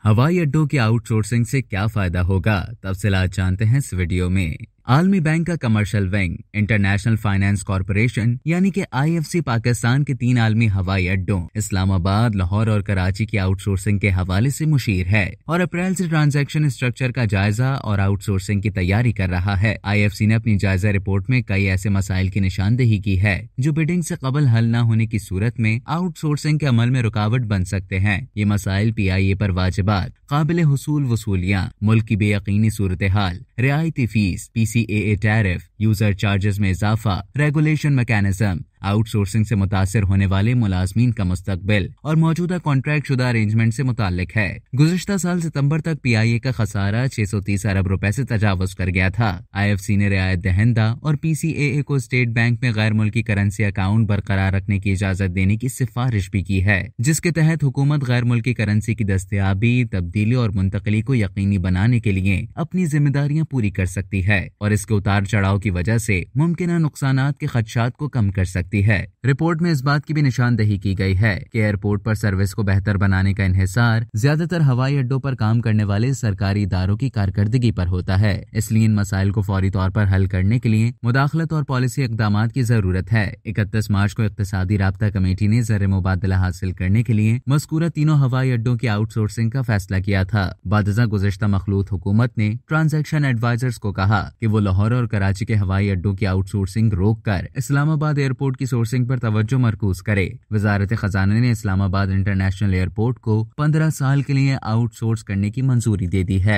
हवाई अड्डों की आउटसोर्सिंग से क्या फायदा होगा, तफसीलात जानते हैं इस वीडियो में। आलमी बैंक का commercial wing international finance corporation यानी कि IFC पाकिस्तान के 3 आलमी हवाई अड्डों इस्लामाबाद, लाहौर और कराची की आउटसोर्सिंग के हवाले से मुशीर है और अप्रैल से ट्रांजैक्शन स्ट्रक्चर का जायजा और आउटसोर्सिंग की तैयारी कर रहा है। IFC ने अपनी जायजा रिपोर्ट में कई ऐसे मसाइल की निशानदेही की है जो बिडिंग से कबल हल न होने की सूरत में आउटसोर्सिंग के अमल में रुकावट बन सकते हैं। ये मसाइल PIA पर वाजिबात, काबिल हुसूल वसूलियाँ, मुल्क की बेयकीनी सूरत हाल, रियायती fees, PCAA tariff, user charges में इजाफा, रेगुलेशन मैकेनिज्म, आउटसोर्सिंग से मुतासिर होने वाले मुलाजमीन का मुस्तकबिल और मौजूदा कॉन्ट्रैक्ट शुदा अरेंजमेंट से मुताल्लिक है। गुज़िश्ता साल सितंबर तक PIA का खसारा 630 अरब रुपए से तजावुज कर गया था। IFC ने रियायत दहिंदा और PCAA को स्टेट बैंक में गैर मुल्की करेंसी अकाउंट बरकरार रखने की इजाजत देने की सिफारिश भी की है, जिसके तहत हुकूमत गैर मुल्की करेंसी की दस्तयाबी, तब्दीली और मुंतकली को यकीनी बनाने के लिए अपनी जिम्मेदारियां पूरी कर सकती है और इसके उतार चढ़ाव की वजह से मुमकिन नुकसानात के खदशात को कम कर सकती है। रिपोर्ट में इस बात की भी निशानदेही की गई है कि एयरपोर्ट पर सर्विस को बेहतर बनाने का इन्हिसार ज्यादातर हवाई अड्डों पर काम करने वाले सरकारी इदारों की कारकर्दगी पर होता है। इसलिए इन मसाइल को फौरी तौर पर हल करने के लिए मुदाखलत और पॉलिसी इक़दामात की जरूरत है। 31 मार्च को इक़्तिसादी राब्ता कमेटी ने ज़र मुबादला हासिल करने के लिए मज़कूरा तीनों हवाई अड्डों की आउटसोर्सिंग का फैसला किया था। बादज़ा गुज़िश्ता मखलूत हुकूमत ने ट्रांजैक्शन एडवाइजर्स को कहा कि वो लाहौर और कराची के हवाई अड्डों की आउटसोर्सिंग रोक कर इस्लामाबाद एयरपोर्ट की सोर्सिंग पर तवज्जो मरकूज करे। वजारत खजाना ने इस्लामाबाद इंटरनेशनल एयरपोर्ट को 15 साल के लिए आउटसोर्स करने की मंजूरी दे दी है।